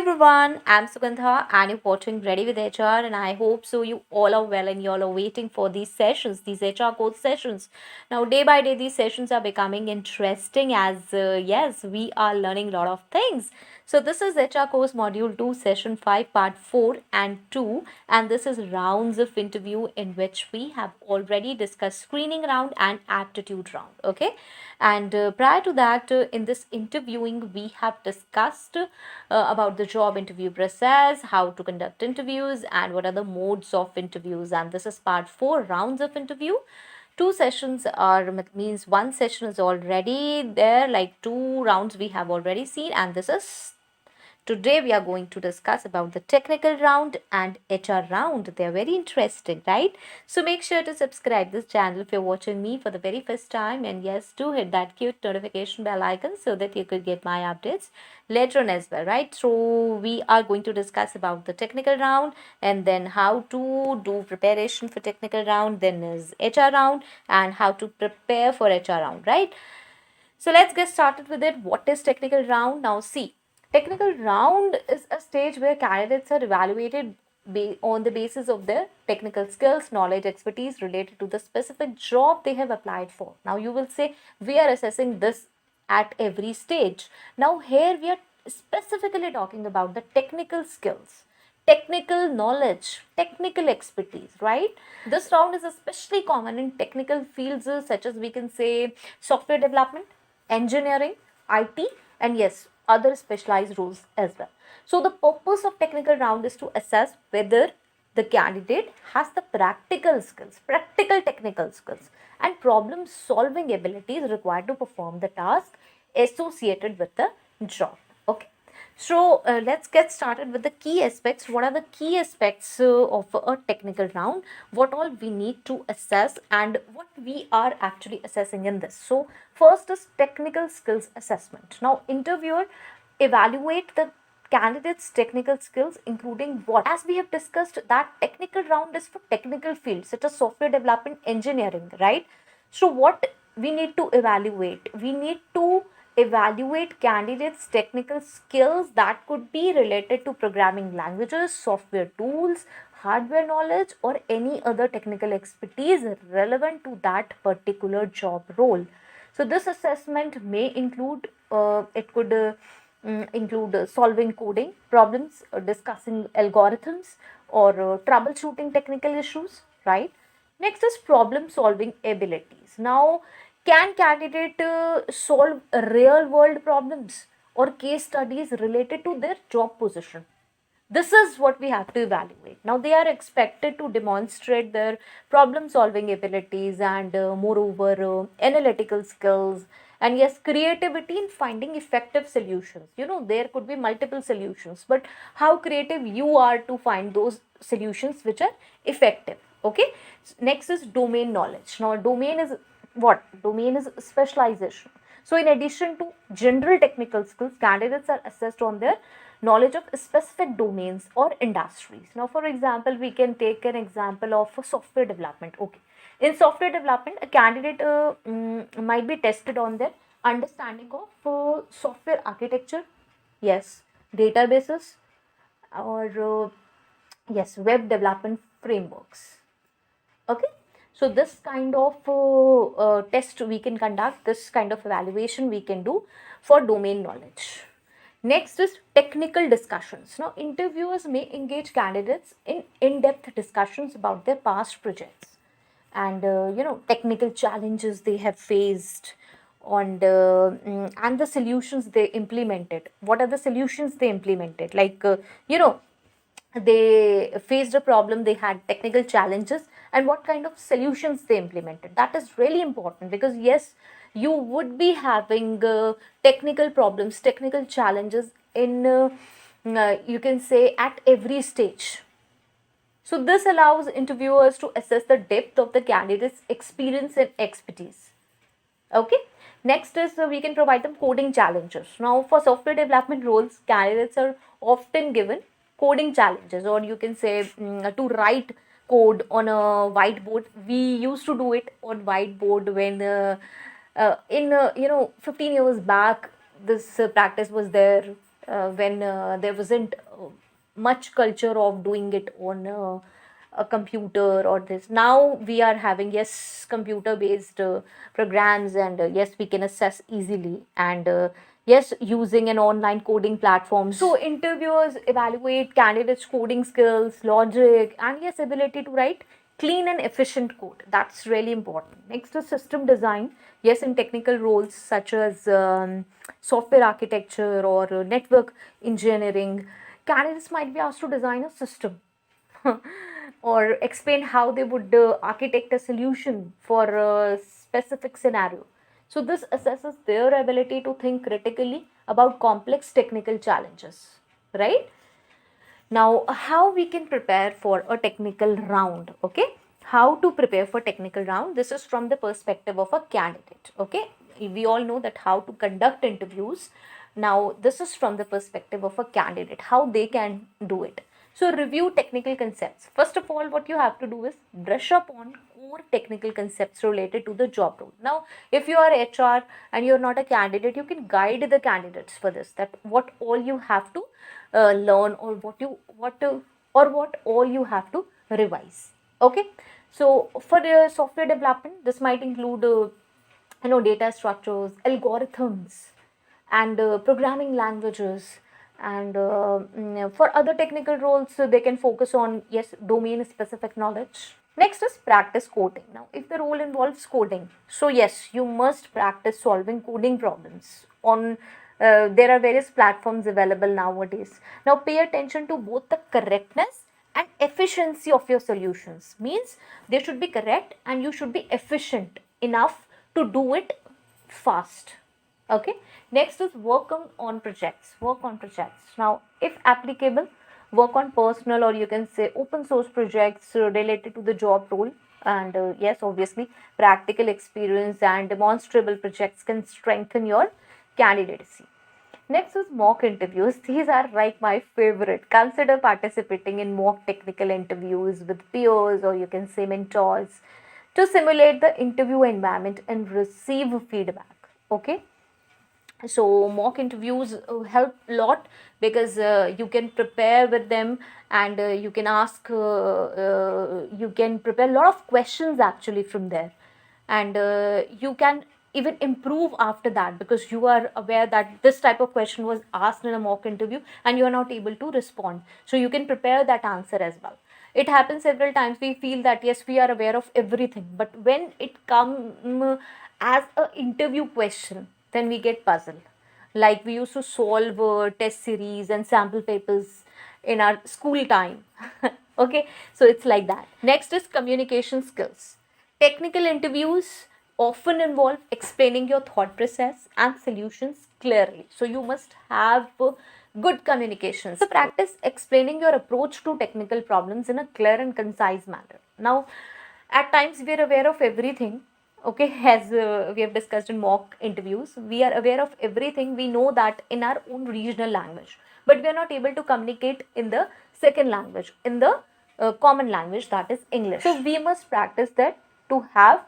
everyone, I'm Sugandha and you're watching Ready with HR, and I hope so you all are well and you all are waiting for these sessions, these HR coach sessions. Now, day by day, these sessions are becoming interesting as yes, we are learning a lot of things. So, this is HR course module 2, session 5, part 4 and 2, and this is rounds of interview in which we have already discussed screening round and aptitude round. Okay, and prior to that, in this interviewing, we have discussed about the job interview process, how to conduct interviews, and what are the modes of interviews. And this is part 4, rounds of interview. Two sessions are means one session is already there, like 2 rounds we have already seen, and this is today we are going to discuss about the technical round and HR round. They are very interesting, right? So make sure to subscribe this channel if you're watching me for the very first time, and yes, do hit that cute notification bell icon so that you could get my updates later on as well, right? So we are going to discuss about the technical round and then how to do preparation for technical round, then is HR round and how to prepare for HR round, right? So let's get started with it. What is technical round? Now see, technical round is a stage where candidates are evaluated on the basis of their technical skills, knowledge, expertise related to the specific job they have applied for. Now you will say we are assessing this at every stage. Now here we are specifically talking about the technical skills, technical knowledge, technical expertise, right? This round is especially common in technical fields such as we can say software development, engineering, IT, and yes, other specialized roles as well. So the purpose of technical round is to assess whether the candidate has the practical skills, practical technical skills, and problem solving abilities required to perform the task associated with the job. Okay. So let's get started with the key aspects. What are the key aspects of a technical round? What all we need to assess and what we are actually assessing in this. So first is technical skills assessment. Now interviewer evaluate the candidates technical skills including what, as we have discussed, that technical round is for technical fields such as software development, engineering, right? So what we need to evaluate, we need to evaluate candidates technical skills that could be related to programming languages, software tools, hardware knowledge, or any other technical expertise relevant to that particular job role. So this assessment may include it could include solving coding problems, discussing algorithms, or troubleshooting technical issues, right? Next is problem solving abilities. Now, can candidate solve real world problems or case studies related to their job position? This is what we have to evaluate. Now, they are expected to demonstrate their problem solving abilities and, moreover, analytical skills, and yes, creativity in finding effective solutions. You know, there could be multiple solutions, but how creative you are to find those solutions which are effective. Okay. Next is domain knowledge. Now, domain is what? Domain is specialization. So, in addition to general technical skills, candidates are assessed on their knowledge of specific domains or industries. Now, for example, we can take an example of software development. Okay, in software development, a candidate might be tested on their understanding of software architecture, yes, databases, or yes, web development frameworks. Okay, so this kind of test we can conduct, this kind of evaluation we can do for domain knowledge. Next is technical discussions. Now interviewers may engage candidates in in-depth discussions about their past projects and technical challenges they have faced on the and the solutions they implemented. What are the solutions they implemented? Like they faced a problem, they had technical challenges, and what kind of solutions they implemented. That is really important because yes, you would be having technical problems, technical challenges in you can say at every stage. So this allows interviewers to assess the depth of the candidate's experience and expertise. Okay. Next is we can provide them coding challenges. Now for software development roles, candidates are often given coding challenges, or you can say to write code on a whiteboard. We used to do it on whiteboard when in 15 years back this practice was there. when there wasn't much culture of doing it on a computer or this. Now we are having, yes, computer based programs, and yes, we can assess easily, and yes, using an online coding platform. So interviewers evaluate candidates coding skills, logic, and yes, ability to write clean and efficient code. That's really important. Next is system design. Yes, in technical roles such as software architecture or network engineering, candidates might be asked to design a system or explain how they would architect a solution for a specific scenario. So this assesses their ability to think critically about complex technical challenges, right? Now, how we can prepare for a technical round? Okay, how to prepare for technical round? This is from the perspective of a candidate. Okay, we all know that how to conduct interviews. Now, this is from the perspective of a candidate, how they can do it. So, review technical concepts. First of all, what you have to do is brush up on core technical concepts related to the job role. Now, if you are HR and you're not a candidate, you can guide the candidates for this, that what all you have to learn, or what all you have to revise. Okay, so for software development, this might include data structures, algorithms, and programming languages. And for other technical roles, they can focus on, yes, domain specific knowledge. Next is practice coding. Now, if the role involves coding, so yes, you must practice solving coding problems on there are various platforms available nowadays. Now, pay attention to both the correctness and efficiency of your solutions. Means they should be correct and you should be efficient enough to do it fast. Okay, next is on projects. Work on projects. Now, if applicable, work on personal, or you can say open source projects related to the job role. And yes, obviously, practical experience and demonstrable projects can strengthen your candidacy. Next is mock interviews. These are like my favorite. Consider participating in mock technical interviews with peers, or you can say mentors, to simulate the interview environment and receive feedback. Okay, so mock interviews help a lot, because you can prepare with them, and you can prepare a lot of questions actually from there, and you can even improve after that, because you are aware that this type of question was asked in a mock interview and you are not able to respond, so you can prepare that answer as well. It happens several times, we feel that yes, we are aware of everything, but when it comes as a interview question, then we get puzzled. Like we used to solve test series and sample papers in our school time. Okay, so it's like that. Next is communication skills. Technical interviews often involve explaining your thought process and solutions clearly, so you must have good communication. So practice explaining your approach to technical problems in a clear and concise manner. Now, at times we are aware of everything. Okay, as we have discussed in mock interviews, we are aware of everything, we know that in our own regional language, but we are not able to communicate in the second language, in the common language, that is English. So we must practice that, to have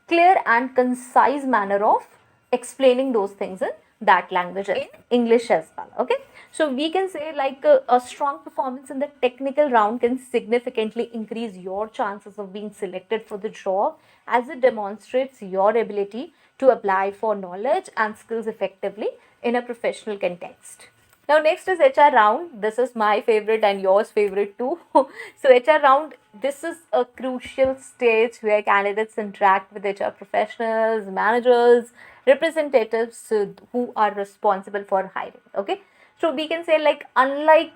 clear and concise manner of explaining those things in that language, in English as well. Okay, so we can say like a strong performance in the technical round can significantly increase your chances of being selected for the job, as it demonstrates your ability to apply for knowledge and skills effectively in a professional context. Now, next is HR round. This is my favorite and yours favorite too. So, HR round, this is a crucial stage where candidates interact with HR professionals, managers, representatives who are responsible for hiring. Okay, so we can say like unlike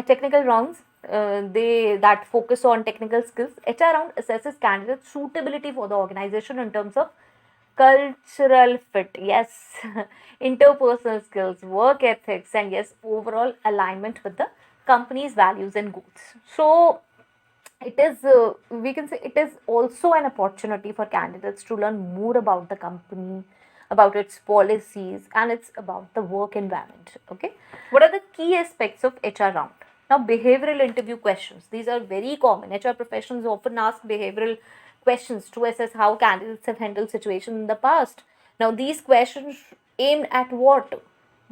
technical rounds, they that focus on technical skills, HR round assesses candidates' suitability for the organization in terms of cultural fit, yes, interpersonal skills, work ethics, and yes, overall alignment with the company's values and goals. So it is we can say it is also an opportunity for candidates to learn more about the company, about its policies, and it's about the work environment. Okay, what are the key aspects of HR round? Now, behavioral interview questions, these are very common. HR professionals often ask behavioral questions to assess how candidates have handled situations in the past. Now, these questions aim at what?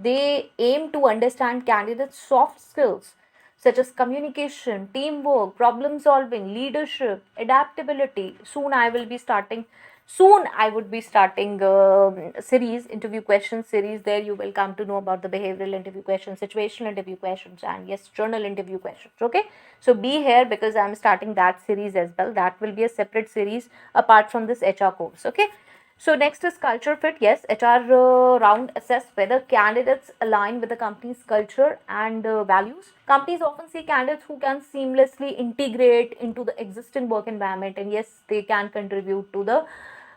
They aim to understand candidates' soft skills such as communication, teamwork, problem solving, leadership, adaptability. Soon I would be starting series, interview question series. There you will come to know about the behavioral interview questions, situational interview questions, and yes, journal interview questions. Okay, so be here because I'm starting that series as well. That will be a separate series apart from this HR course. Okay. So next is culture fit. Yes, HR round assess whether candidates align with the company's culture and values. Companies often see candidates who can seamlessly integrate into the existing work environment, and yes, they can contribute to the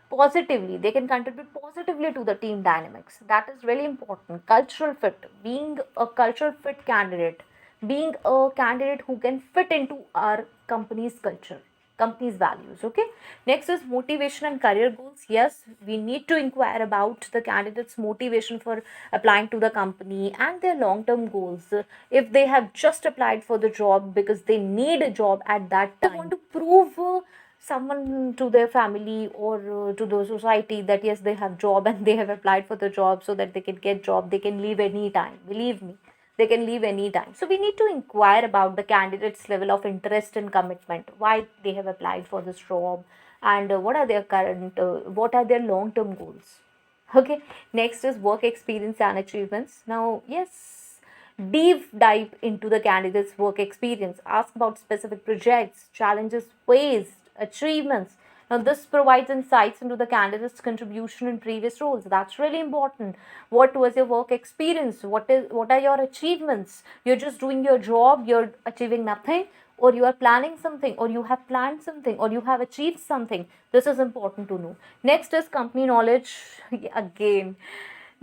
positively. They can contribute positively to the team dynamics. That is really important. Cultural fit. Being a cultural fit candidate, being a candidate who can fit into our company's culture, company's values. Okay, next is motivation and career goals. Yes, we need to inquire about the candidate's motivation for applying to the company and their long term goals. If they have just applied for the job because they need a job at that time, they want to prove someone to their family or to the society that yes, they have job and they have applied for the job so that they can get job, they can leave anytime. Believe me, they can leave anytime. So we need to inquire about the candidate's level of interest and commitment, why they have applied for this job, and what are their long term goals. Okay, next is work experience and achievements. Now, yes, deep dive into the candidate's work experience. Ask about specific projects, challenges faced, achievements. Now, this provides insights into the candidate's contribution in previous roles. That's really important. What was your work experience? What are your achievements? You're just doing your job, you're achieving nothing, or you are planning something, or you have planned something, or you have achieved something. This is important to know. Next is company knowledge. Again,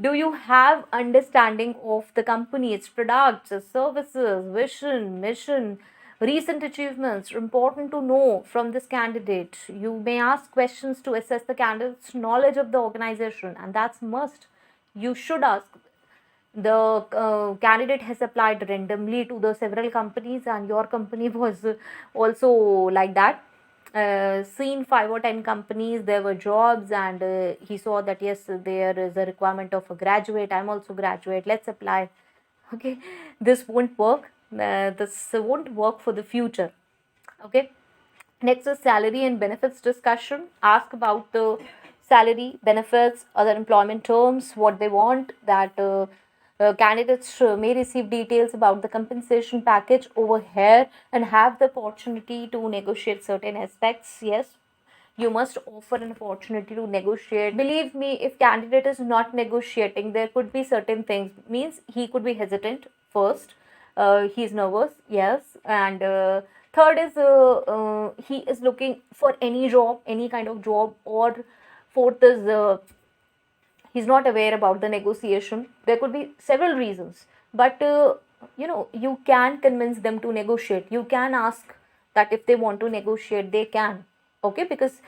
do you have understanding of the company, its products, its services, vision, mission, recent achievements? Important to know from this candidate. You may ask questions to assess the candidate's knowledge of the organization, and that's must. You should ask. The candidate has applied randomly to the several companies, and your company was also like that. Seen 5 or 10 companies, there were jobs, and he saw that yes, there is a requirement of a graduate. I'm also graduate, let's apply. Okay, this won't work. This won't work for the future. Okay, next is salary and benefits discussion. Ask about the salary, benefits, other employment terms, what they want. That candidates may receive details about the compensation package over here and have the opportunity to negotiate certain aspects. Yes, you must offer an opportunity to negotiate. Believe me, if candidate is not negotiating, there could be certain things. Means he could be hesitant first. He's nervous, yes, and third is he is looking for any job, any kind of job, or fourth is he's not aware about the negotiation. There could be several reasons, but you can convince them to negotiate. You can ask that if they want to negotiate, they can. Okay, because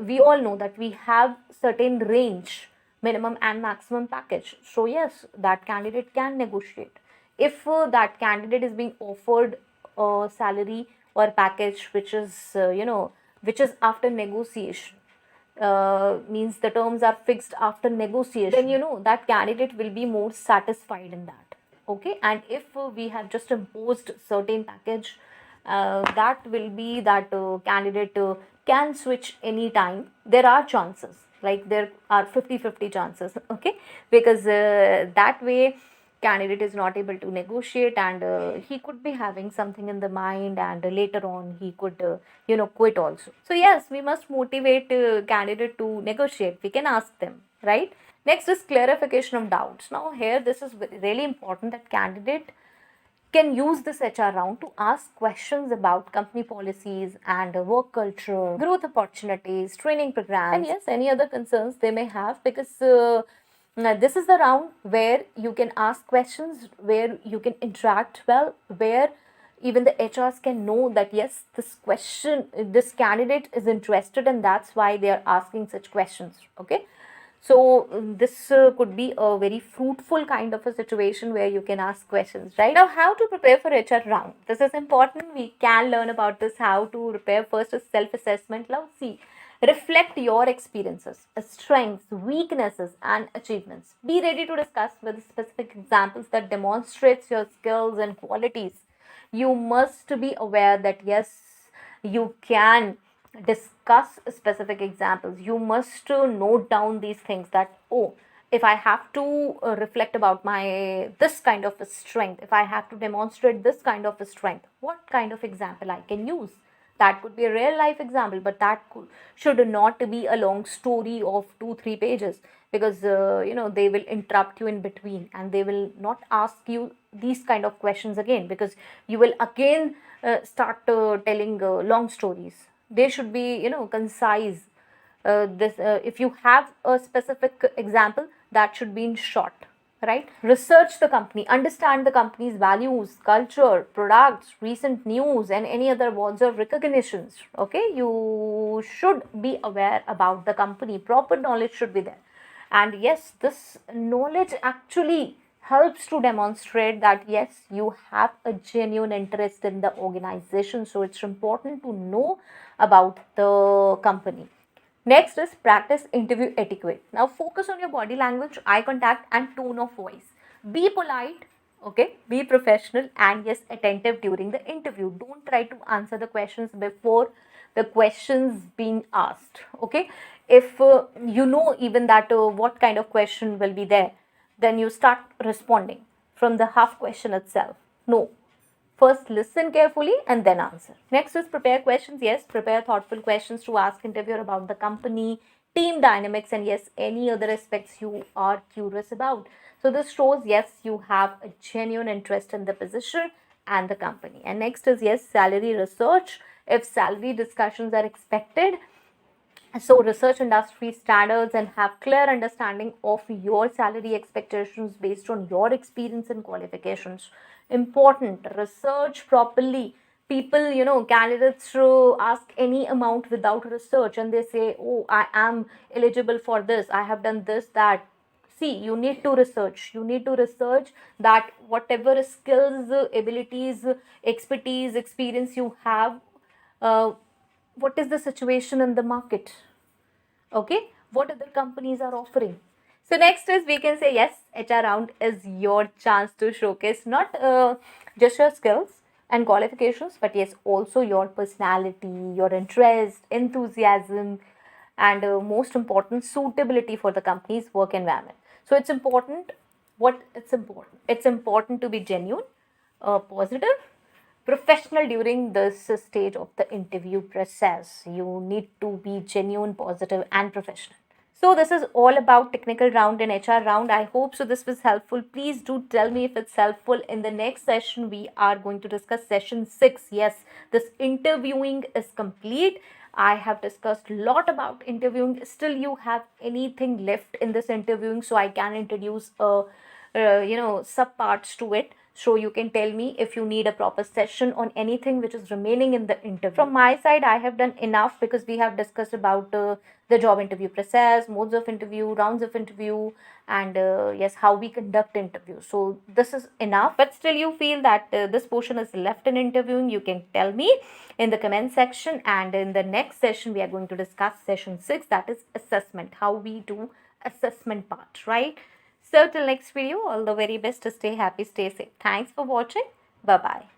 we all know that we have certain range, minimum and maximum package. So yes, that candidate can negotiate. If that candidate is being offered a salary or package which is which is after negotiation, means the terms are fixed after negotiation, then that candidate will be more satisfied in that. Okay, and if we have just imposed certain package, that will be that candidate can switch anytime. There are chances, like there are 50-50 chances. Okay, because that way candidate is not able to negotiate, and he could be having something in the mind, and later on he could quit also. So yes, we must motivate candidate to negotiate. We can ask them, right? Next is clarification of doubts. Now here, this is really important, that candidate can use this HR round to ask questions about company policies and work culture, growth opportunities, training programs, and yes, any other concerns they may have, because now this is the round where you can ask questions, where you can interact well, where even the HRs can know that yes, this candidate is interested, and that's why they are asking such questions. Okay, so this could be a very fruitful kind of a situation where you can ask questions, right? Now, how to prepare for HR round? This is important. We can learn about this, how to prepare. First is self-assessment. Now, see, Reflect your experiences, strengths, weaknesses, and achievements. Be ready to discuss with specific examples that demonstrates your skills and qualities. You must be aware that yes, you can discuss specific examples. You must note down these things that, oh, if I have to reflect about my this kind of a strength, if I have to demonstrate this kind of a strength, what kind of example I can use. That could be a real life example, but should not be a long story of 2 3 pages, because they will interrupt you in between and they will not ask you these kind of questions again, because you will again start telling long stories. They should be concise. This If you have a specific example, that should be in short, right? Research the company, understand the company's values, culture, products, recent news, and any other awards or recognitions. Okay, you should be aware about the company. Proper knowledge should be there. And yes, this knowledge actually helps to demonstrate that yes, you have a genuine interest in the organization. So it's important to know about the company. Next is practice interview etiquette. Now focus on your body language, eye contact, and tone of voice. Be polite, okay? Be professional, and yes, attentive during the interview. Don't try to answer the questions before the questions being asked, okay? If you know even that what kind of question will be there, then you start responding from the half question itself. No, first, listen carefully and then answer. Next is prepare questions. Yes, prepare thoughtful questions to ask interviewer about the company, team dynamics, and yes, any other aspects you are curious about. So this shows yes, you have a genuine interest in the position and the company. And next is yes, salary research. If salary discussions are expected, so research industry standards and have clear understanding of your salary expectations based on your experience and qualifications. Important, research properly. People, candidates ask any amount without research, and they say, oh, I am eligible for this, I have done this, that. See, you need to research. You need to research that whatever skills, abilities, expertise, experience you have, uh, what is the situation in the market, okay, what other companies are offering. So next is we can say yes, HR round is your chance to showcase not just your skills and qualifications, but yes, also your personality, your interest, enthusiasm, and most important, suitability for the company's work environment. So it's important to be genuine, positive, professional during this stage of the interview process. You need to be genuine, positive, and professional. So this is all about technical round and HR round. I hope so this was helpful. Please do tell me if it's helpful. In the next session, we are going to discuss session 6. Yes, this interviewing is complete. I have discussed a lot about interviewing. Still, you have anything left in this interviewing, so I can introduce sub parts to it, so you can tell me if you need a proper session on anything which is remaining in the interview. From my side, I have done enough, because we have discussed about the job interview process, modes of interview, rounds of interview, and yes, how we conduct interviews. So this is enough. But still you feel that this portion is left in interviewing, you can tell me in the comment section. And in the next session, we are going to discuss session 6, that is assessment, how we do assessment part, right? So till next video, all the very best. Stay happy, stay safe. Thanks for watching. Bye bye.